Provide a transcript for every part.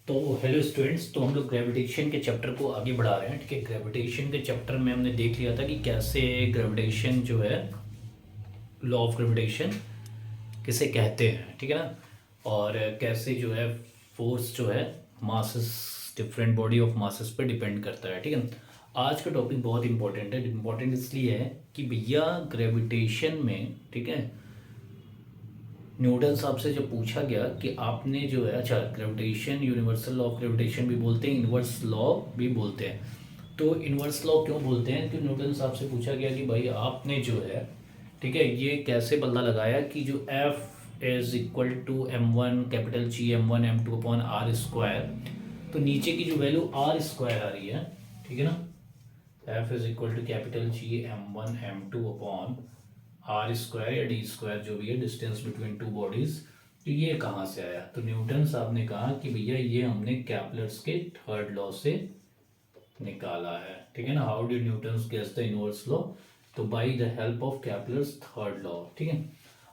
तो hello students, तो हम लोग ग्रेविटेशन के चैप्टर को आगे बढ़ा रहे हैं। ठीक है, ग्रेविटेशन के चैप्टर में हमने देख लिया था कि कैसे ग्रेविटेशन जो है, लॉ ऑफ ग्रेविटेशन किसे कहते हैं, ठीक है ना। और कैसे जो है फोर्स जो है masses, different body of masses पे डिपेंड करता है, ठीक है। आज का टॉपिक बहुत इंपॉर्टेंट है। इंपॉर्टेंट इसलिए है कि भैया ग्रेविटेशन में, ठीक है, न्यूटन साहब से जब पूछा गया कि आपने जो है, अच्छा, gravitation universal law of gravitation भी बोलते हैं, इनवर्स लॉ भी बोलते हैं। तो इनवर्स लॉ क्यों बोलते हैं? तो न्यूटन साहब से पूछा गया कि भाई आपने जो है, ठीक है, ये कैसे बदला लगाया कि जो F is equal to m one capital G m one m two upon are square, तो नीचे की जो वैल्यू आर स्क्वायर आ रही है, ठीक है ना, F is equal to capital G m one m two upon are square या डी स्क्वायर जो भी है, डिस्टेंस बिटवीन टू बॉडीज। तो ये कहाँ से आया? तो न्यूटन साहब ने कहा कि भैया ये हमने कैपलर्स के थर्ड लॉ से निकाला है, ठीक है ना। How did Newton guess the inverse law? तो by the help of Kepler's third law, ठीक है।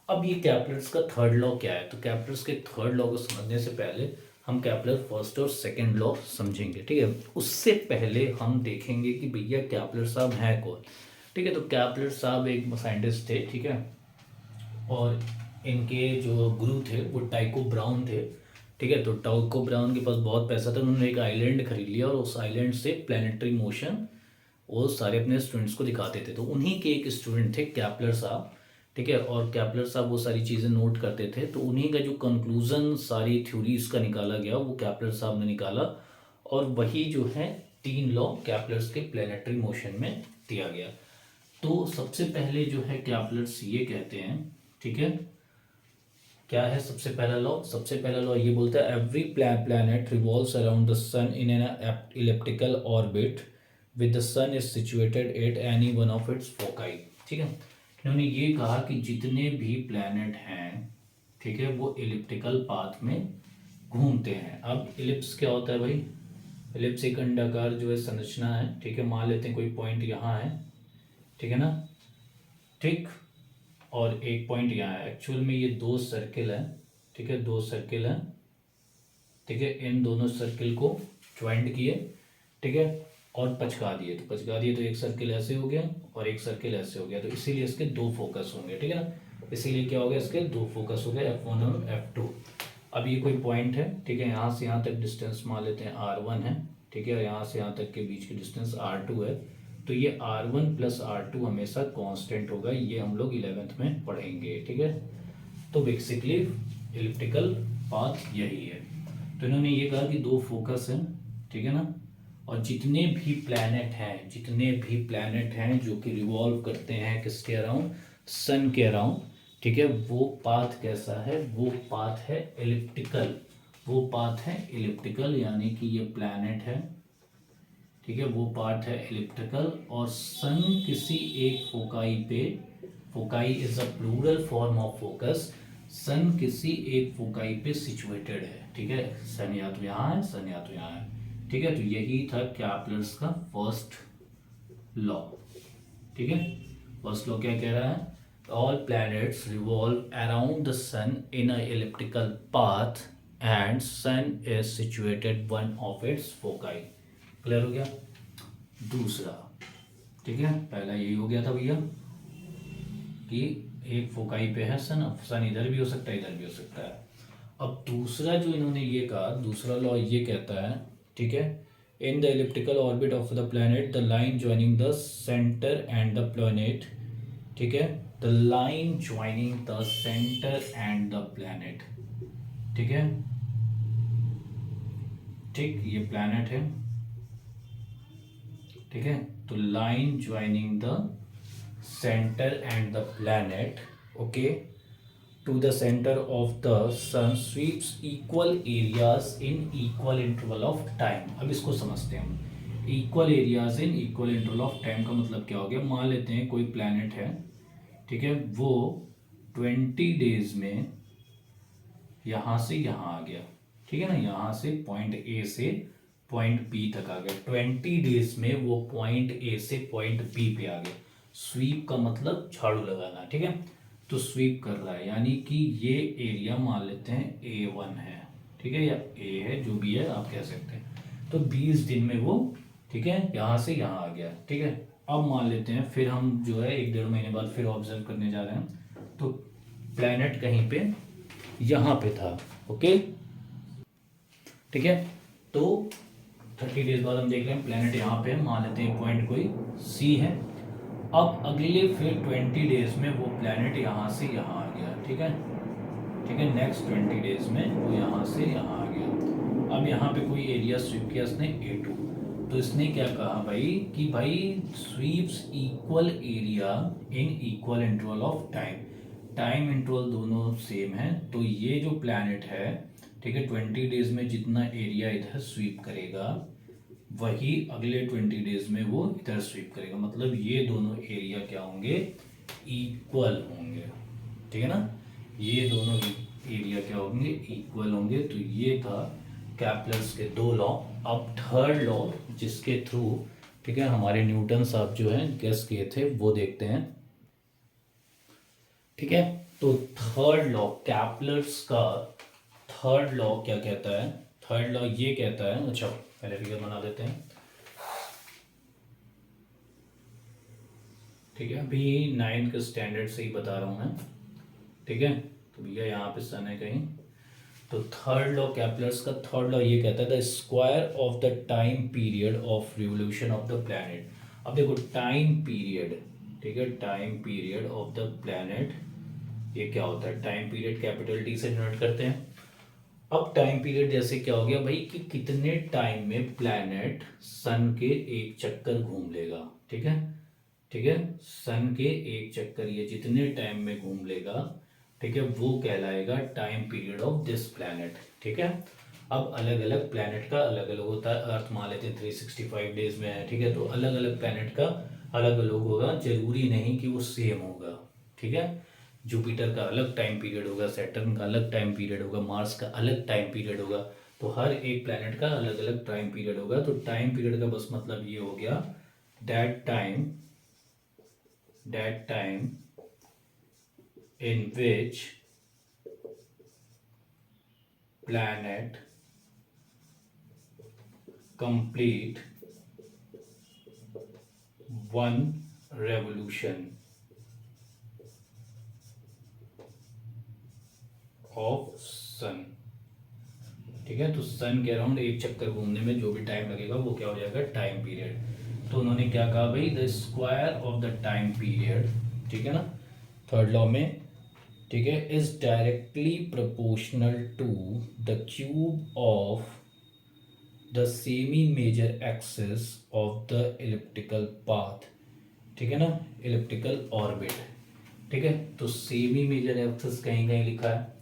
अब ये कैपलर्स का थर्ड लॉ क्या है? तो कैपलर्स के थर्ड लॉ को समझने से पहले हम कैपलर फर्स्ट और सेकंड लॉ समझेंगे, ठीक है। उससे पहले हम देखेंगे कि भैया कैपलर साहब हैं कौन, ठीक है। तो कैपलर साहब एक साइंटिस्ट थे, ठीक है, और इनके जो गुरु थे वो टाइको ब्राउन थे, ठीक है। तो टाइको ब्राउन के पास बहुत पैसा था, उन्होंने एक आइलैंड खरीद लिया और उस आइलैंड से प्लानिटरी मोशन वो सारे अपने स्टूडेंट्स को दिखाते थे। तो उन्हीं के एक स्टूडेंट थे कैपलर साहब, ठीक है। और कैपलर साहब वो सारी चीज़ें नोट करते थे, तो उन्हीं का जो कंक्लूजन सारी थ्योरीज का निकाला गया वो कैपलर साहब ने निकाला, और वही जो है तीन लॉ कैपलर्स के प्लानिटरी मोशन में दिया गया। तो सबसे पहले जो है कैपलर्स ये कहते हैं, ठीक है, क्या है सबसे पहला लॉ? सबसे पहला लॉ ये बोलता है every planet revolves around the sun in an elliptical orbit with the sun is situated at any one of its foci, ठीक है। इन्होंने ये कहा कि जितने भी प्लैनेट हैं, ठीक है, वो इलिप्टिकल पाथ में घूमते हैं। अब इलिप्स क्या होता है भाई? इलिप्स एक अंडाकार जो है संरचना है, ठीक है। मान लेते हैं कोई पॉइंट यहाँ है, ठीक है ना, ठीक, और एक पॉइंट यहाँ है। एक्चुअल में ये दो सर्किल है, ठीक है, दो सर्किल है, ठीक है। इन दोनों सर्किल को ज्वाइंट किए, ठीक है, और पचका दिए। तो पचका दिए तो एक सर्किल ऐसे हो गया और एक सर्किल ऐसे हो गया, तो इसीलिए इसके दो फोकस होंगे, ठीक है ना। इसीलिए क्या हो गया, इसके दो फोकस हो गए, F1 और F2। अब ये कोई पॉइंट है, ठीक है, यहाँ से यहाँ तक डिस्टेंस मान लेते हैं R1 है, ठीक है, और यहाँ से यहाँ तक के बीच की डिस्टेंस R2 है। तो ये R1 प्लस R2 हमेशा कांस्टेंट होगा, ये हम लोग 11th में पढ़ेंगे, ठीक है। तो बेसिकली इलिप्टिकल पाथ यही है। तो इन्होंने ये कहा कि दो फोकस हैं, ठीक है ना, और जितने भी प्लैनेट हैं, जितने भी प्लैनेट हैं जो कि रिवॉल्व करते हैं किसके अराउंड? सन के अराउंड, ठीक है, वो पाथ कैसा है? वो पाथ है एलिप्टिकल, वो पाथ है एलिप्टिकल, यानी कि ये प्लैनेट है, ठीक है, वो पार्ट है एलिप्टिकल, और सन किसी एक फोकाई पे, foci is a plural form of focus, sun किसी एक फोकाई पे सिचुएटेड है, ठीक है। सन या तो यहाँ है, सन या तो यहाँ है, ठीक है। तो यही था कैपलर्स का फर्स्ट लॉ, ठीक है। फर्स्ट लॉ क्या कह रहा है? All planets revolve around the sun in a elliptical path and sun is situated one of its foci. Clear हो गया? दूसरा, ठीक है, पहला यही हो गया था भैया कि एक फोकाई पे है सन, अब सन इधर भी हो सकता है, इधर भी हो सकता है। अब दूसरा जो इन्होंने ये कहा, दूसरा लॉ ये कहता है, ठीक है, in the elliptical orbit of the planet the line joining the centre and the planet, ठीक है, the line joining the centre and the planet, ठीक है, ठीक, ये प्लैनेट है, ठीक है। तो line joining the centre and the planet, okay, to the centre of the sun sweeps equal areas in equal interval of time. अब इसको समझते हैं हम। Equal areas in equal interval of time का मतलब क्या हो गया? मान लेते हैं कोई प्लैनेट है, ठीक है, वो 20 डेज में यहाँ से यहाँ आ गया, ठीक है ना, यहाँ से पॉइंट ए से पॉइंट बी तक आ गया। 20 डेज में वो पॉइंट ए से पॉइंट बी पे आ गया। स्वीप का मतलब झाड़ू लगाना, ठीक है। तो स्वीप कर रहा है, यानी कि ये एरिया मान लेते हैं A1 है, ठीक है, या ए है, जो भी है आप कह सकते हैं। तो 20 दिन में वो, ठीक है, यहाँ से यहाँ आ गया। ठीक है, अब मान लेते हैं फिर हम जो है 1-1.5 महीने बाद फिर ऑब्जर्व करने जा रहे हैं, तो प्लैनेट कहीं पे यहाँ पे था। ओके, ठीक है, तो 30 डेज बाद हम देख रहे हैं प्लैनेट यहाँ पे है, मान लेते हैं पॉइंट कोई सी है। अब अगले फिर 20 डेज में वो प्लैनेट यहाँ से यहाँ आ गया। ठीक है, ठीक है, नेक्स्ट 20 डेज में वो यहाँ से यहाँ आ गया। अब यहाँ पे कोई एरिया स्वीप किया इसने A2, तो इसने क्या कहा भाई कि भाई sweeps equal area in equal interval of time. Time interval दोनों सेम है, तो ये जो प्लैनेट है, ठीक है, 20 डेज में जितना एरिया इधर स्वीप करेगा वही अगले 20 डेज में वो इधर स्वीप करेगा। मतलब ये दोनों एरिया क्या होंगे, इक्वल होंगे। ठीक है ना, ये दोनों एरिया क्या होंगे, इक्वल होंगे। तो ये था कैपलर्स के 2 लॉ। अब थर्ड लॉ जिसके थ्रू, ठीक है, हमारे न्यूटन साहब जो हैं गेस किए थे वो देखते हैं। ठीक है, तो थर्ड लॉ कैपलर्स का थर्ड लॉ क्या कहता है, थर्ड लॉ ये कहता है, अच्छा पहले फिगर बना देते हैं। ठीक है, अभी 9th के स्टैंडर्ड से ही बता रहा हूँ मैं। ठीक है, तो भैया यहाँ पे सन है कहीं, तो थर्ड लॉ कैपलर्स का थर्ड लॉ ये कहता है the square of the time period of revolution of the planet. अब देखो टाइम पीरियड, ठीक है, time period of the planet ये क्या होता है, टाइम पीरियड कैपिटल टी से डिनोट करते हैं। अब टाइम पीरियड जैसे क्या हो गया भाई कि कितने टाइम में प्लैनेट सन के एक चक्कर घूम लेगा। ठीक है, ठीक है, सन के एक चक्कर ये जितने टाइम में घूम लेगा, ठीक है, वो कहलाएगा time period of this planet. ठीक है, अब अलग अलग प्लैनेट का अलग अलग होता है। अर्थ मान लेते हैं 365 डेज में है। ठीक है, तो अलग अलग प्लैनेट का अलग अलग होगा, जरूरी नहीं कि वो सेम होगा। ठीक है, जुपिटर का अलग टाइम पीरियड होगा, सैटर्न का अलग टाइम पीरियड होगा, मार्स का अलग टाइम पीरियड होगा। तो हर एक प्लैनेट का अलग अलग टाइम पीरियड होगा। तो टाइम पीरियड का बस मतलब ये हो गया that time in which planet complete one revolution of sun। ठीक है, तो सन के अराउंड एक चक्कर घूमने में जो भी टाइम लगेगा वो क्या हो जाएगा, टाइम पीरियड। तो उन्होंने क्या कहा भाई, the square of the time period, ठीक है ना, थर्ड लॉ में, ठीक है, is directly proportional to the cube of the semi major axis of the elliptical path. ठीक है ना, इलिप्टिकल ऑर्बिट। ठीक है, तो सेमी मेजर एक्सिस कहीं कहीं लिखा है,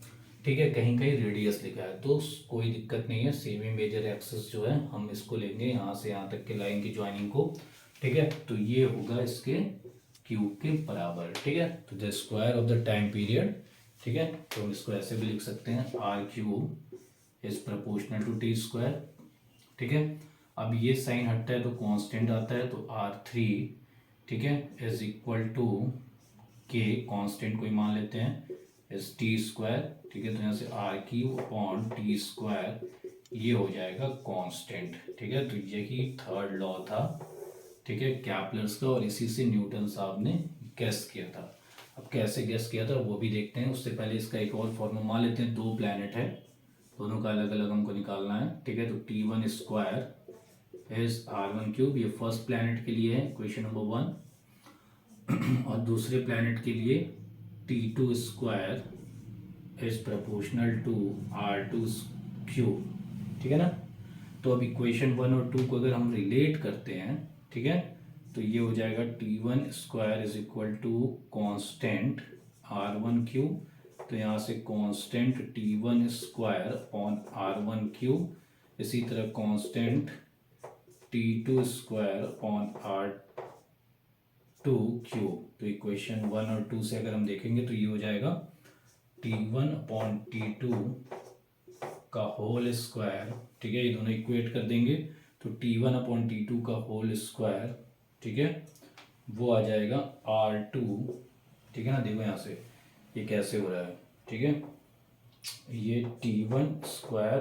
ठीक है, कहीं कहीं रेडियस लिखा है, तो कोई दिक्कत नहीं है। सेमी मेजर एक्सिस जो है हम इसको लेंगे यहाँ से यहाँ तक के लाइन की ज्वाइनिंग को। ठीक है, तो ये होगा इसके क्यूब के बराबर। ठीक है, तो the square of the time period, ठीक है, तो हम इसको ऐसे भी लिख सकते हैं, r cube is proportional to T square. ठीक है, अब ये साइन हटता है तो कांस्टेंट आता है, तो R3, ठीक है, इज इक्वल टू के, कांस्टेंट कोई मान लेते हैं, इज टी स्क्वायर। ठीक है, तो यहाँ से r cube upon T square ये हो जाएगा कांस्टेंट। ठीक है, तो यही थर्ड लॉ था, ठीक है, कैपलर्स का, और इसी से न्यूटन साहब ने गेस किया था। अब कैसे गेस किया था वो भी देखते हैं, उससे पहले इसका एक और फॉर्मूला मान लेते हैं। 2 प्लैनेट है, दोनों का अलग अलग हमको निकालना है। ठीक है, तो T1 square is R1 cube, ये फर्स्ट प्लैनेट के लिए है क्वेश्चन नंबर 1। और दूसरे प्लैनेट के लिए T2 square is proportional to R2 cube. ठीक है ना, तो अब इक्वेशन 1 और 2 को अगर हम रिलेट करते हैं, ठीक है, तो ये हो जाएगा T1 square is equal to constant R1 cube. तो यहाँ से constant T1 square upon R1 cube, इसी तरह constant T2 square upon R2 cube. तो इक्वेशन 1 और 2 से अगर हम देखेंगे तो ये हो जाएगा T1 अपॉन T2 का होल स्क्वायर। ठीक है, ये दोनों इक्वेट कर देंगे तो T1 अपॉन T2 का होल स्क्वायर, ठीक है, वो आ जाएगा R2। ठीक है ना, देखो यहाँ से ये कैसे हो रहा है। ठीक है, ये T1 square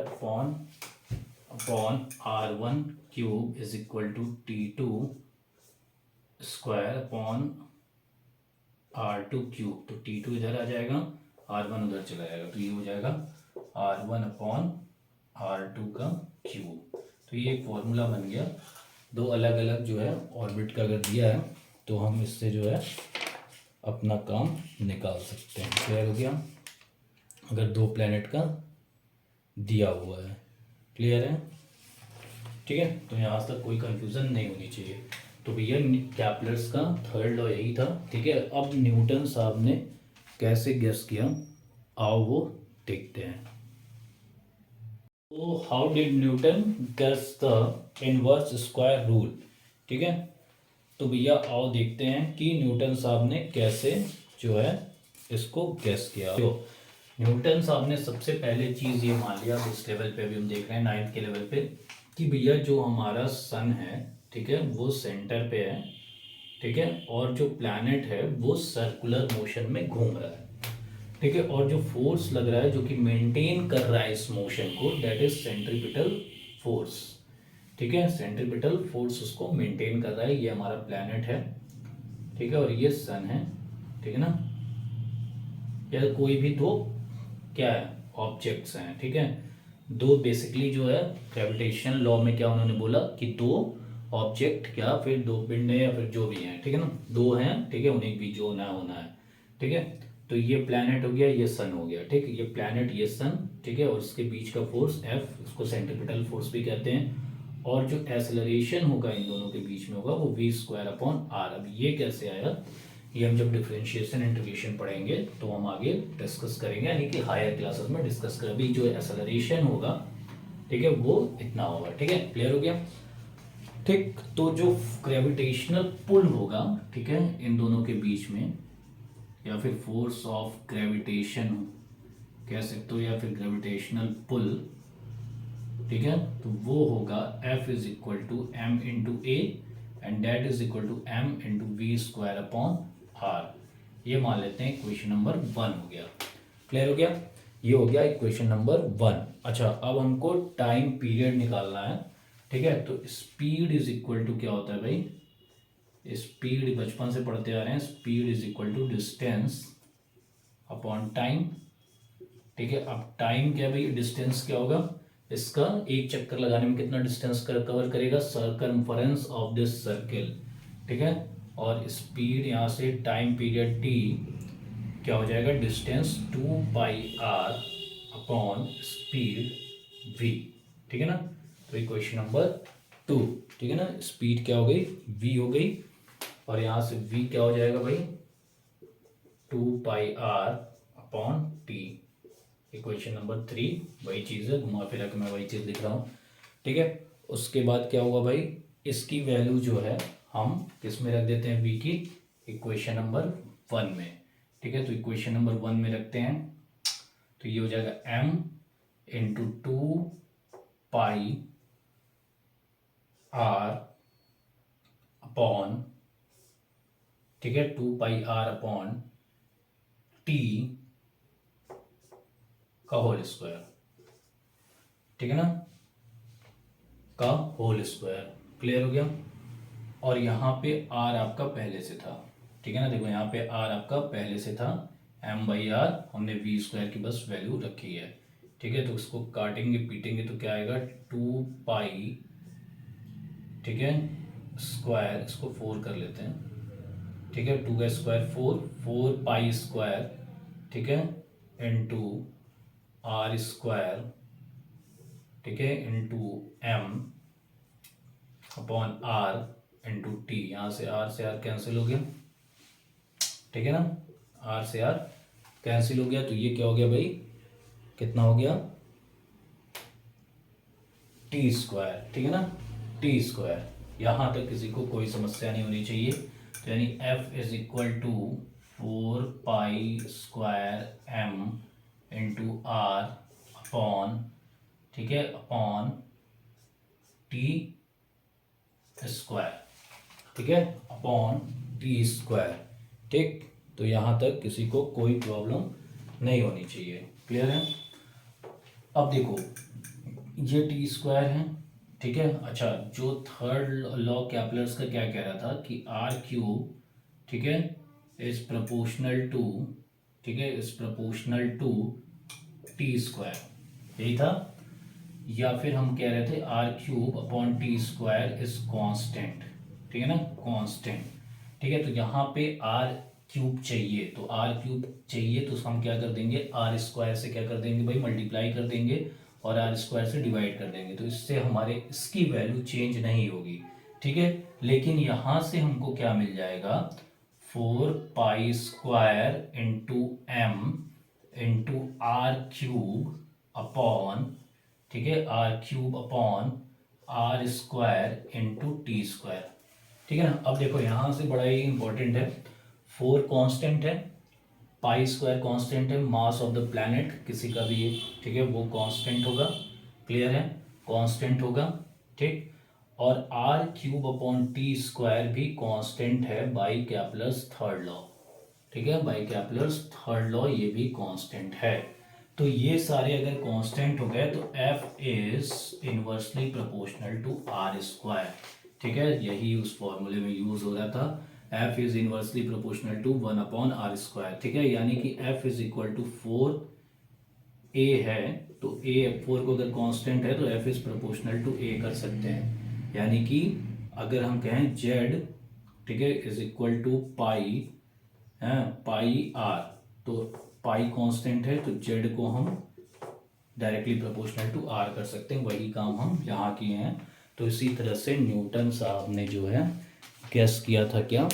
upon R1 cube is equal to T2 square upon R2 cube. तो T2 इधर आ जाएगा, R1 उधर चला जाएगा, तो ये हो जाएगा R1 अपॉन R2 का क्यूब। तो ये एक फॉर्मूला बन गया। दो अलग अलग जो है ऑर्बिट का अगर दिया है तो हम इससे जो है अपना काम निकाल सकते हैं। क्लियर हो गया? अगर दो प्लैनेट का दिया हुआ है, क्लियर है? ठीक है, तो यहाँ तक कोई कंफ्यूजन नहीं होनी चाहिए। तो भैया कैपलर्स का थर्ड लॉ यही था। ठीक है, अब न्यूटन साहब ने कैसे गेस किया, आओ वो देखते हैं। तो how did Newton guess the inverse square rule? ठीक है, तो भैया आओ देखते हैं कि न्यूटन साहब ने कैसे जो है इसको गेस किया। तो न्यूटन साहब ने सबसे पहले चीज़ ये मान लिया, इस लेवल पे भी हम देख रहे हैं 9th के लेवल पे, कि भैया जो हमारा सन है, ठीक है, वो सेंटर पे है, ठीक है, और जो प्लैनेट है वो सर्कुलर मोशन में घूम रहा है, ठीक है, और जो फोर्स लग रहा है जो कि मेंटेन कर रहा है इस मोशन को, दैट इज सेंट्रीपिटल फोर्स। ठीक है, सेंट्रीपिटल फोर्स उसको मेंटेन कर रहा है। ये हमारा प्लैनेट है, ठीक है, और ये सन है, ठीक है ना, या कोई भी दो क्या है ऑब्जेक्ट्स हैं, ठीक है, दो बेसिकली जो है ग्रेविटेशन लॉ में क्या उन्होंने बोला कि दो ऑब्जेक्ट क्या फिर दो पिंड है या फिर जो भी हैं, ठीक है ना, दो हैं, ठीक है, उन्हें भी जो होना है, ठीक है। तो ये प्लैनेट हो गया, ये सन हो गया, ठीक है, ये प्लैनेट ये सन, ठीक है, और इसके बीच का फोर्स F, इसको सेंट्रीपिटल फोर्स भी कहते हैं, और जो एक्सेलरेशन होगा इन दोनों के बीच में होगा वो v² अपॉन r। अब ये कैसे आया, ये हम जब डिफरेंशिएशन इंटीग्रेशन पढ़ेंगे तो हम आगे डिस्कस करेंगे, यानी कि हायर क्लासेस में डिस्कस करें। अभी जो एक्सेलरेशन होगा, ठीक है, वो इतना होगा, ठीक है, क्लियर हो गया? ठीक, तो जो ग्रेविटेशनल पुल होगा, ठीक है, इन दोनों के बीच में, या फिर फोर्स ऑफ ग्रेविटेशन कह सकते हो, या फिर ग्रेविटेशनल पुल, ठीक है, तो वो होगा F is equal to m into a and that is equal to m into v² upon r। ये मान लेते हैं इक्वेशन नंबर 1 हो गया। क्लियर हो गया? ये हो गया इक्वेशन नंबर 1। अच्छा, अब हमको टाइम पीरियड निकालना है, ठीक है, तो स्पीड इज इक्वल टू क्या होता है भाई, स्पीड बचपन से पढ़ते आ रहे हैं, speed is equal to distance upon time, ठीक है। अब टाइम क्या भाई, डिस्टेंस क्या होगा, इसका एक चक्कर लगाने में कितना डिस्टेंस कवर करेगा, सर्कमफरेंस ऑफ दिस सर्किल, ठीक है, और स्पीड यहाँ से टाइम पीरियड t क्या हो जाएगा, distance 2πr upon speed v, ठीक है ना। तो इक्वेशन नंबर 2, ठीक है ना, स्पीड क्या हो गई, v हो गई, और यहाँ से v क्या हो जाएगा भाई, 2πr upon t। Equation number 3 वही चीज़ है, घुमा फिरा के मैं वही चीज़ लिख रहा हूँ, ठीक है। उसके बाद क्या हुआ भाई, इसकी वैल्यू जो है हम किस में रख देते हैं, v की इक्वेशन नंबर 1 में, ठीक है। तो इक्वेशन नंबर 1 में रखते हैं, तो ये हो जाएगा m इंटू 2πr अपॉन, ठीक है, 2πr अपॉन t का होल स्क्वायर, ठीक है ना, का होल स्क्वायर। क्लियर हो गया? और यहाँ पे r आपका पहले से था, ठीक है ना, देखो यहाँ पे r आपका पहले से था, m/r हमने v² की बस वैल्यू रखी है, ठीक है। तो उसको काटेंगे पीटेंगे तो क्या आएगा, 2π, ठीक है, स्क्वायर, इसको 4 कर लेते हैं, ठीक है, 2 का स्क्वायर 4π², ठीक है, इंटू r², ठीक है, into m upon r into t। यहाँ से r कैंसिल हो गया, ठीक है ना, r से r कैंसिल हो गया, तो ये क्या हो गया भाई, कितना हो गया, t², ठीक है ना, t²। यहाँ तक किसी को कोई समस्या नहीं होनी चाहिए। तो यानी f is equal to 4π² into r upon, ठीक है, अपॉन t², ठीक है, अपॉन t², ठीक। तो यहाँ तक किसी को कोई प्रॉब्लम नहीं होनी चाहिए। क्लियर है? अब देखो ये टी स्क्वायर है, ठीक है। अच्छा, जो थर्ड लॉ कैपलर्स का क्या कह रहा था कि आर क्यूब, ठीक है, इज प्रपोर्शनल टू, ठीक है, is proportional to T square, यही था। या फिर हम कह रहे थे R cube upon T square is constant, ठीक है ना, कांस्टेंट, ठीक है। तो यहाँ पे आर क्यूब चाहिए, तो आर क्यूब चाहिए तो हम क्या कर देंगे, आर स्क्वायर से क्या कर देंगे भाई, मल्टीप्लाई कर देंगे और आर स्क्वायर से डिवाइड कर देंगे, तो इससे हमारे इसकी वैल्यू चेंज नहीं होगी, ठीक है। लेकिन यहाँ से हमको क्या मिल जाएगा, 4 pi square into M into R cube upon, ठीक है, R cube upon are square into T square, ठीक है ना। अब देखो यहाँ से बड़ा ही इंपॉर्टेंट है, 4 कांस्टेंट है, पाई स्क्वायर कांस्टेंट है, मास ऑफ द प्लैनेट किसी का भी, ठीक है, वो कांस्टेंट होगा, क्लियर है, कांस्टेंट होगा, ठीक। और R cube upon T square भी कांस्टेंट है बाई कैपलर्स थर्ड लॉ, ठीक है, बाई कैपलर्स थर्ड लॉ ये भी कांस्टेंट है। तो ये सारे अगर कांस्टेंट हो गए तो F is inversely proportional to R square, ठीक है, यही उस फॉर्मूले में यूज हो रहा था, F is inversely proportional to 1/r square, ठीक है। यानी कि F is equal to 4a है, तो ए 4 को अगर कांस्टेंट है तो एफ इज प्रोपोर्शनल टू ए कर सकते हैं। यानी कि अगर हम कहें जेड, ठीक है, इज इक्वल टू पाई है, पाई आर, तो पाई कांस्टेंट है तो जेड को हम डायरेक्टली प्रोपोर्शनल टू आर कर सकते हैं, वही काम हम यहाँ किए हैं। तो इसी तरह से न्यूटन साहब ने जो है गेस किया था क्या,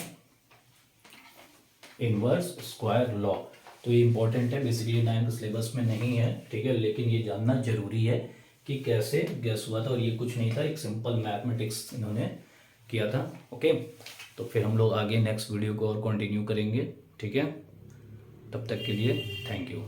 इनवर्स स्क्वायर लॉ। तो ये इंपॉर्टेंट है, बेसिकली 9th सिलेबस में नहीं है, ठीक है, लेकिन ये जानना जरूरी है कि कैसे गेस हुआ था। और ये कुछ नहीं था, एक सिंपल मैथमेटिक्स इन्होंने किया था। ओके, तो फिर हम लोग आगे नेक्स्ट वीडियो को और कंटिन्यू करेंगे, ठीक है। तब तक के लिए थैंक यू।